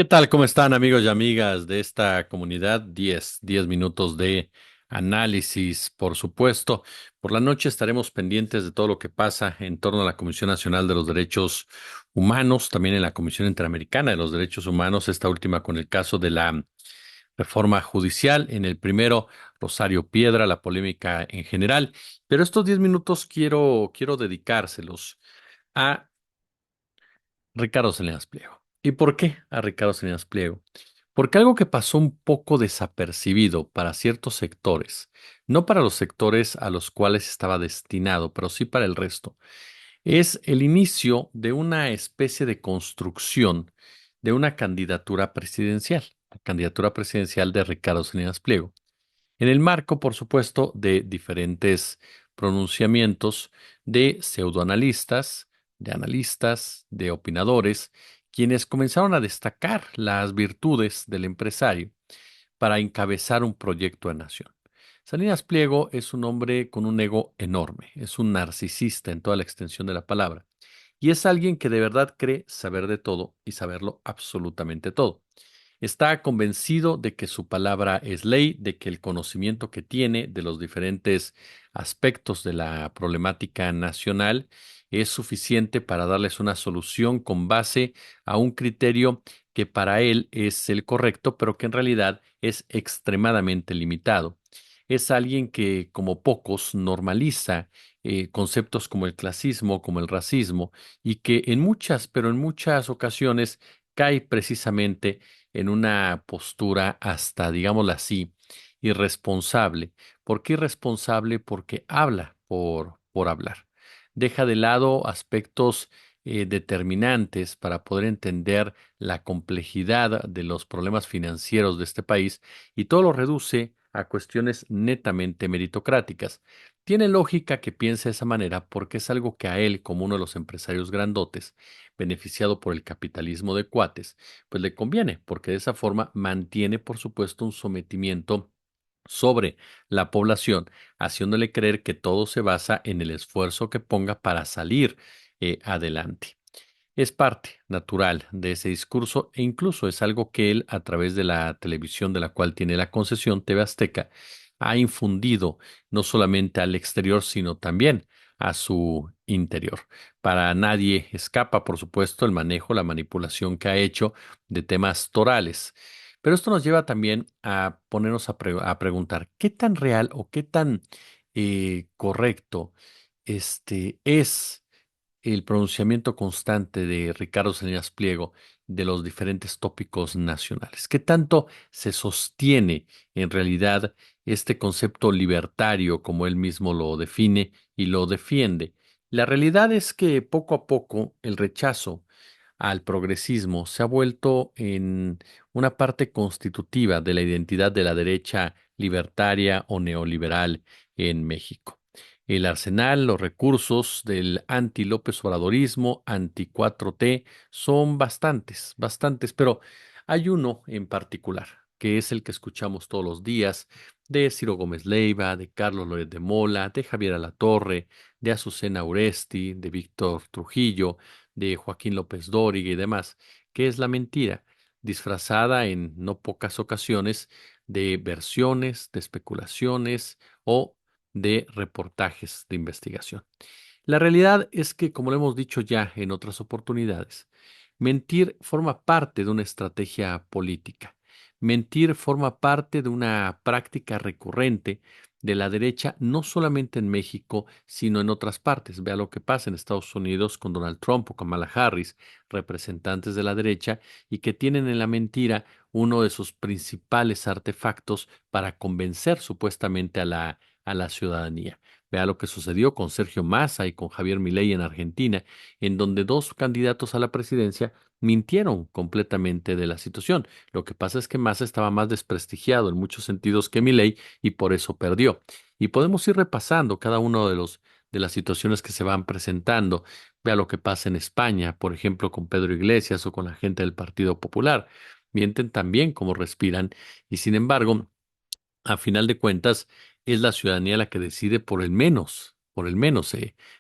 tal? ¿Cómo están amigos y amigas de esta comunidad? Diez minutos de análisis, por supuesto. Por la noche estaremos pendientes de todo lo que pasa en torno a la Comisión Nacional de los Derechos Humanos, también en la Comisión Interamericana de los Derechos Humanos, esta última con el caso de la reforma judicial. En el primero, Rosario Piedra, la polémica en general. Pero estos 10 minutos quiero dedicárselos a Ricardo Salinas Pliego. ¿Y por qué a Ricardo Salinas Pliego? Porque algo que pasó un poco desapercibido para ciertos sectores, no para los sectores a los cuales estaba destinado, pero sí para el resto, es el inicio de una especie de construcción de una candidatura presidencial, la candidatura presidencial de Ricardo Salinas Pliego. En el marco, por supuesto, de diferentes pronunciamientos de pseudoanalistas, de analistas, de opinadores, quienes comenzaron a destacar las virtudes del empresario para encabezar un proyecto de nación. Salinas Pliego es un hombre con un ego enorme, es un narcisista en toda la extensión de la palabra, y es alguien que de verdad cree saber de todo y saberlo absolutamente todo. Está convencido de que su palabra es ley, de que el conocimiento que tiene de los diferentes aspectos de la problemática nacional es suficiente para darles una solución con base a un criterio que para él es el correcto, pero que en realidad es extremadamente limitado. Es alguien que, como pocos, normaliza conceptos como el clasismo, como el racismo, y que en muchas, pero en muchas ocasiones cae precisamente en una postura hasta, digámoslo así, irresponsable. ¿Por qué irresponsable? Porque habla por hablar. Deja de lado aspectos determinantes para poder entender la complejidad de los problemas financieros de este país y todo lo reduce a cuestiones netamente meritocráticas. Tiene lógica que piense de esa manera porque es algo que a él, como uno de los empresarios grandotes, beneficiado por el capitalismo de cuates, pues le conviene, porque de esa forma mantiene, por supuesto, un sometimiento sobre la población, haciéndole creer que todo se basa en el esfuerzo que ponga para salir adelante. Es parte natural de ese discurso e incluso es algo que él, a través de la televisión de la cual tiene la concesión, TV Azteca, ha infundido no solamente al exterior, sino también a su interior. Para nadie escapa, por supuesto, el manejo, la manipulación que ha hecho de temas torales. Pero esto nos lleva también a ponernos a preguntar, ¿qué tan real o qué tan correcto es el pronunciamiento constante de Ricardo Salinas Pliego de los diferentes tópicos nacionales? ¿Qué tanto se sostiene en realidad este concepto libertario como él mismo lo define y lo defiende? La realidad es que poco a poco el rechazo al progresismo se ha vuelto en una parte constitutiva de la identidad de la derecha libertaria o neoliberal en México. El arsenal, los recursos del anti-López Obradorismo, anti-4T, son bastantes, pero hay uno en particular, que es el que escuchamos todos los días, de Ciro Gómez Leiva, de Carlos Loret de Mola, de Javier Alatorre, de Azucena Uresti, de Víctor Trujillo, de Joaquín López Dóriga y demás, que es la mentira, disfrazada en no pocas ocasiones de versiones, de especulaciones o de reportajes de investigación. La realidad es que, como lo hemos dicho ya en otras oportunidades, mentir forma parte de una estrategia política. Mentir forma parte de una práctica recurrente de la derecha, no solamente en México, sino en otras partes. Vea lo que pasa en Estados Unidos con Donald Trump o Kamala Harris, representantes de la derecha, y que tienen en la mentira uno de sus principales artefactos para convencer supuestamente a la ciudadanía. Vea lo que sucedió con Sergio Massa y con Javier Milei en Argentina, en donde dos candidatos a la presidencia mintieron completamente de la situación. Lo que pasa es que Massa estaba más desprestigiado en muchos sentidos que Milei y por eso perdió. Y podemos ir repasando cada uno de los de las situaciones que se van presentando. Vea lo que pasa en España, por ejemplo, con Pedro Iglesias o con la gente del Partido Popular. Mienten también como respiran y sin embargo a final de cuentas, es la ciudadanía la que decide por el menos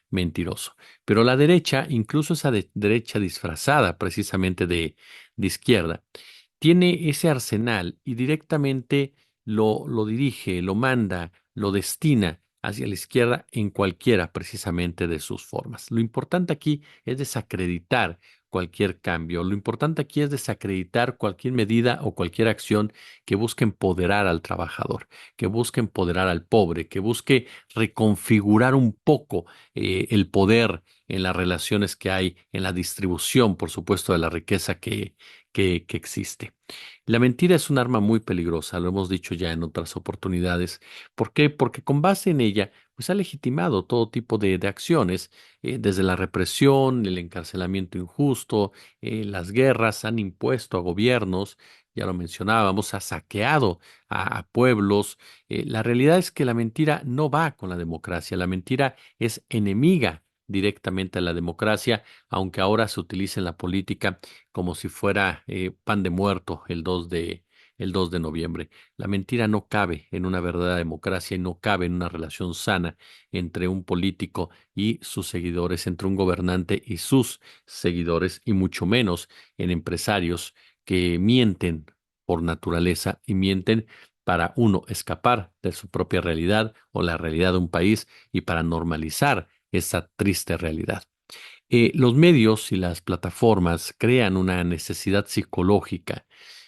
mentiroso. Pero la derecha, incluso esa derecha disfrazada precisamente de izquierda, tiene ese arsenal y directamente lo dirige, lo manda, lo destina hacia la izquierda en cualquiera precisamente de sus formas. Lo importante aquí es desacreditar cualquier cambio. Lo importante aquí es desacreditar cualquier medida o cualquier acción que busque empoderar al trabajador, que busque empoderar al pobre, que busque reconfigurar un poco el poder en las relaciones que hay, en la distribución, por supuesto, de la riqueza que existe. La mentira es un arma muy peligrosa, lo hemos dicho ya en otras oportunidades. ¿Por qué? Porque con base en ella, pues ha legitimado todo tipo de acciones, desde la represión, el encarcelamiento injusto, las guerras, han impuesto a gobiernos, ya lo mencionábamos, ha saqueado a pueblos. La realidad es que la mentira no va con la democracia, la mentira es enemiga directamente a la democracia, aunque ahora se utilice en la política como si fuera pan de muerto el 2 de noviembre. La mentira no cabe en una verdadera democracia y no cabe en una relación sana entre un político y sus seguidores, entre un gobernante y sus seguidores, y mucho menos en empresarios que mienten por naturaleza y mienten para uno escapar de su propia realidad o la realidad de un país y para normalizar esa triste realidad. Los medios y las plataformas crean una necesidad psicológica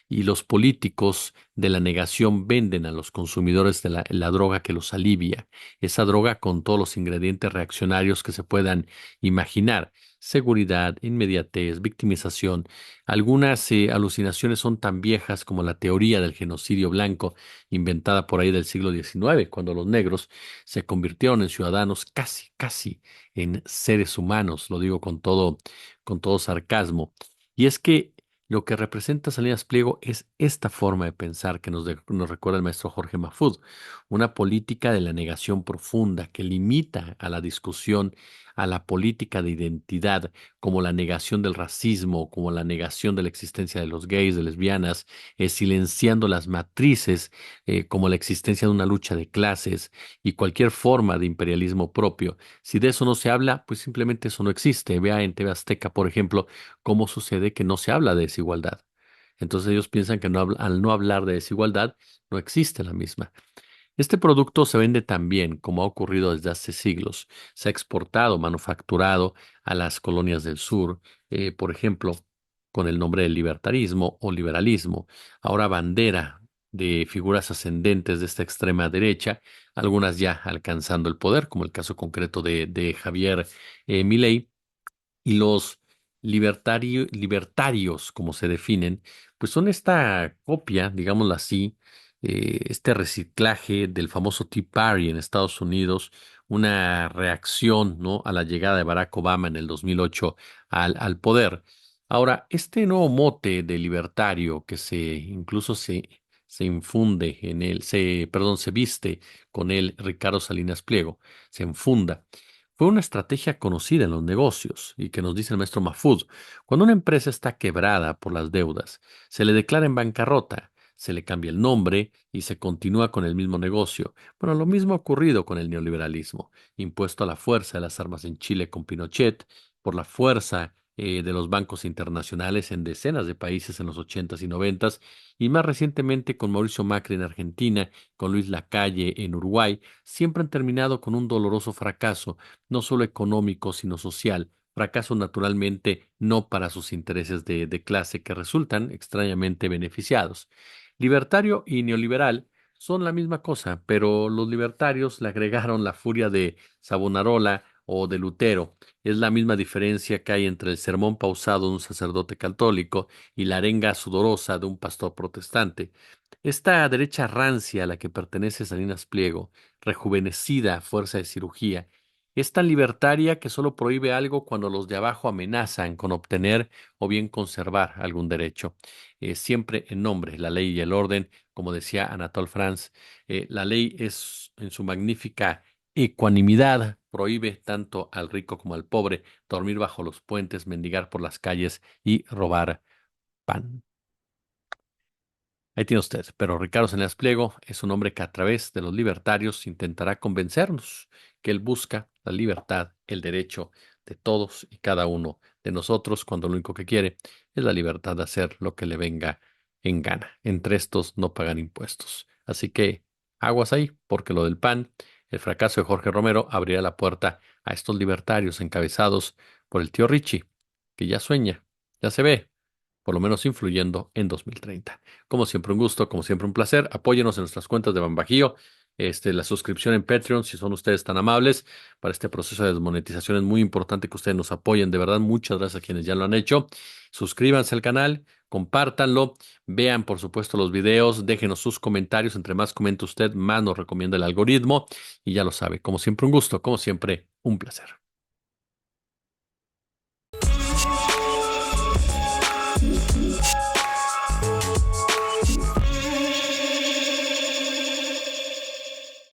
y los políticos de la negación venden a los consumidores de la droga que los alivia, esa droga con todos los ingredientes reaccionarios que se puedan imaginar: seguridad, inmediatez, victimización. Algunas alucinaciones son tan viejas como la teoría del genocidio blanco, inventada por ahí del siglo XIX, cuando los negros se convirtieron en ciudadanos casi en seres humanos, lo digo con todo sarcasmo. Y es que lo que representa Salinas Pliego es esta forma de pensar que nos recuerda el maestro Jorge Mahfoud, una política de la negación profunda que limita a la discusión, a la política de identidad, como la negación del racismo, como la negación de la existencia de los gays, de lesbianas, silenciando las matrices, como la existencia de una lucha de clases y cualquier forma de imperialismo propio. Si de eso no se habla, pues simplemente eso no existe. Vea en TV Azteca, por ejemplo, cómo sucede que no se habla de desigualdad. Entonces ellos piensan que al no hablar de desigualdad, no existe la misma. Este producto se vende tan bien como ha ocurrido desde hace siglos. Se ha exportado, manufacturado a las colonias del sur, por ejemplo, con el nombre de libertarismo o liberalismo. Ahora bandera de figuras ascendentes de esta extrema derecha, algunas ya alcanzando el poder, como el caso concreto de Javier Milei, y los libertarios, como se definen, pues son esta copia, digámoslo así, este reciclaje del famoso Tea Party en Estados Unidos, una reacción, ¿no?, a la llegada de Barack Obama en el 2008 al poder. Ahora, este nuevo mote de libertario que se infunde en él, perdón, se viste con él Ricardo Salinas Pliego, se enfunda. Fue una estrategia conocida en los negocios y que nos dice el maestro Mahfoud: cuando una empresa está quebrada por las deudas, se le declara en bancarrota, se le cambia el nombre y se continúa con el mismo negocio. Bueno, lo mismo ha ocurrido con el neoliberalismo, impuesto a la fuerza de las armas en Chile con Pinochet, por la fuerza de los bancos internacionales en decenas de países en los ochentas y noventas, y más recientemente con Mauricio Macri en Argentina, con Luis Lacalle en Uruguay. Siempre han terminado con un doloroso fracaso, no solo económico, sino social. Fracaso naturalmente no para sus intereses de clase, que resultan extrañamente beneficiados. Libertario y neoliberal son la misma cosa, pero los libertarios le agregaron la furia de Savonarola o de Lutero. Es la misma diferencia que hay entre el sermón pausado de un sacerdote católico y la arenga sudorosa de un pastor protestante. Esta derecha rancia a la que pertenece Salinas Pliego, rejuvenecida a fuerza de cirugía, es tan libertaria que solo prohíbe algo cuando los de abajo amenazan con obtener o bien conservar algún derecho. Siempre en nombre, la ley y el orden, como decía Anatole France. La ley es, en su magnífica ecuanimidad, prohíbe tanto al rico como al pobre dormir bajo los puentes, mendigar por las calles y robar pan. Ahí tiene usted, pero Ricardo Salinas Pliego es un hombre que a través de los libertarios intentará convencernos que él busca la libertad, el derecho de todos y cada uno de nosotros, cuando lo único que quiere es la libertad de hacer lo que le venga en Ghana. Entre estos no pagan impuestos. Así que aguas ahí, porque lo del PAN, el fracaso de Jorge Romero, abrirá la puerta a estos libertarios encabezados por el tío Richie, que ya sueña, ya se ve, por lo menos influyendo en 2030. Como siempre, un gusto, como siempre, un placer. Apóyenos en nuestras cuentas de Bambajío. La suscripción en Patreon, si son ustedes tan amables, para este proceso de desmonetización es muy importante que ustedes nos apoyen. De verdad, muchas gracias a quienes ya lo han hecho. Suscríbanse al canal, compártanlo, vean, por supuesto, los videos, déjenos sus comentarios. Entre más comente usted, más nos recomienda el algoritmo. Y ya lo sabe, como siempre, un gusto, como siempre, un placer.